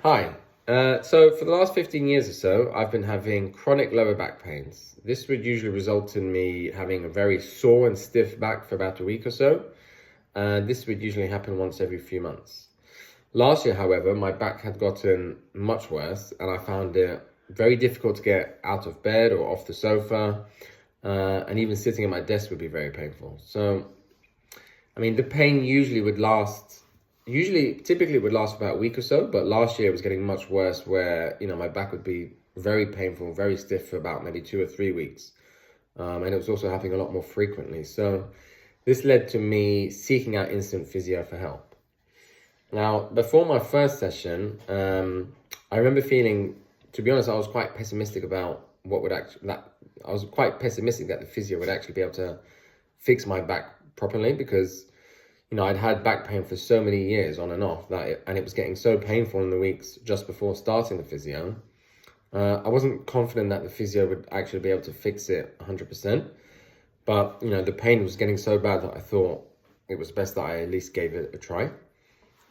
Hi. So for the last 15 years or so, I've been having chronic lower back pains. This would usually result in me having a very sore and stiff back for about a week or so. And this would usually happen once every few months. Last year, however, my back had gotten much worse and I found it very difficult to get out of bed or off the sofa. And even sitting at my desk would be very painful. So, the pain typically it would last about a week or so, but last year it was getting much worse where, my back would be very painful, very stiff for about maybe 2 or 3 weeks. And it was also happening a lot more frequently. So this led to me seeking out instant physio for help. Now, before my first session, I remember feeling, to be honest, I was quite pessimistic about I was quite pessimistic that the physio would actually be able to fix my back properly because I'd had back pain for so many years on and off and it was getting so painful in the weeks just before starting the physio. I wasn't confident that the physio would actually be able to fix it 100%, but the pain was getting so bad that I thought it was best that I at least gave it a try.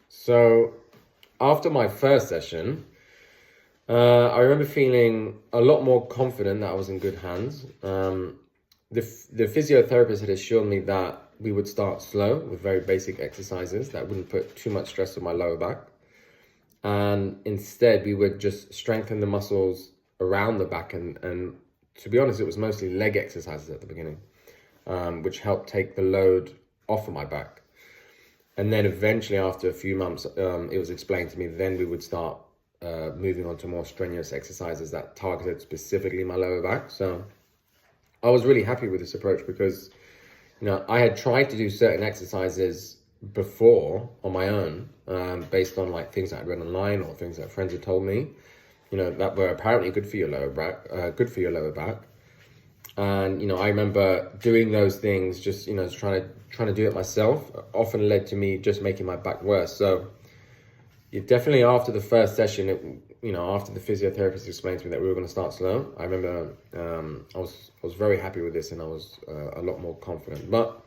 So after my first session, I remember feeling a lot more confident that I was in good hands. The physiotherapist had assured me that we would start slow with very basic exercises that wouldn't put too much stress on my lower back. And instead, we would just strengthen the muscles around the back. And to be honest, it was mostly leg exercises at the beginning, which helped take the load off of my back. And then eventually, after a few months, it was explained to me, then we would start moving on to more strenuous exercises that targeted specifically my lower back. So I was really happy with this approach because I had tried to do certain exercises before on my own, based on like things that I'd read online or things that friends had told me, that were apparently good for your lower back. And I remember doing those things, just trying to do it myself, often led to me just making my back worse. So definitely after the first session, after the physiotherapist explained to me that we were going to start slow, I remember I was very happy with this and I was a lot more confident. But,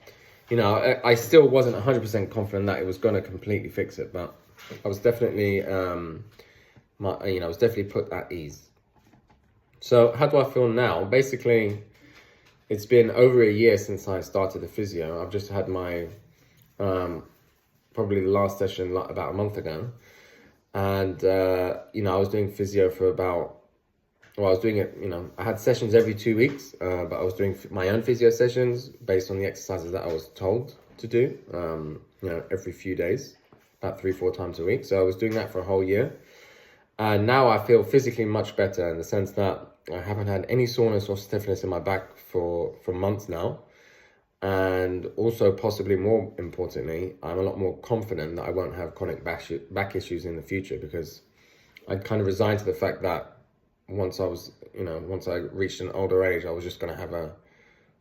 I still wasn't 100% confident that it was going to completely fix it. But I was definitely, I was definitely put at ease. So how do I feel now? Basically, it's been over a year since I started the physio. I've just had my, probably the last session about a month ago. And, I was doing physio for I was doing it, I had sessions every 2 weeks, but I was doing my own physio sessions based on the exercises that I was told to do, every few days, about 3-4 times a week. So I was doing that for a whole year. And now I feel physically much better in the sense that I haven't had any soreness or stiffness in my back for months now. And also, possibly more importantly, I'm a lot more confident that I won't have chronic back issues in the future because I'd kind of resigned to the fact that once I reached an older age, I was just going to have a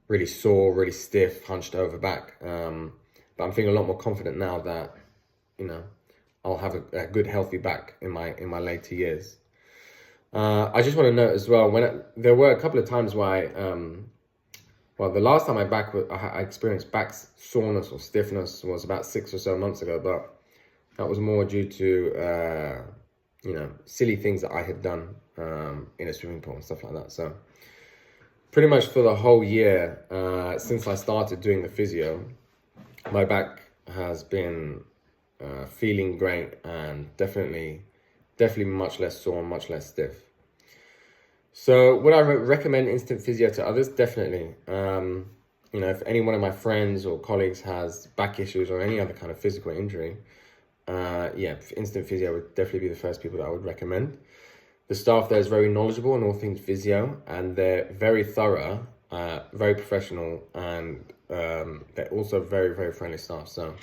really sore, really stiff, hunched over back. But I'm feeling a lot more confident now that, I'll have a good, healthy back in my later years. I just want to note as well, there were a couple of times where the last time I experienced back soreness or stiffness was about 6 or so months ago, but that was more due to, silly things that I had done in a swimming pool and stuff like that. So pretty much for the whole year, since I started doing the physio, my back has been feeling great and definitely much less sore and much less stiff. So would I recommend instant physio to others? Definitely. If any one of my friends or colleagues has back issues or any other kind of physical injury, instant physio would definitely be the first people that I would recommend. The staff there is very knowledgeable on all things physio, and they're very thorough, very professional, and they're also very, very friendly staff. So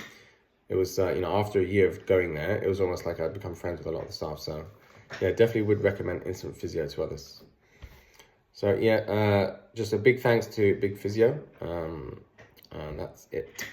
it was, after a year of going there, it was almost like I'd become friends with a lot of the staff. So yeah, definitely would recommend instant physio to others. So just a big thanks to Big Physio, and that's it.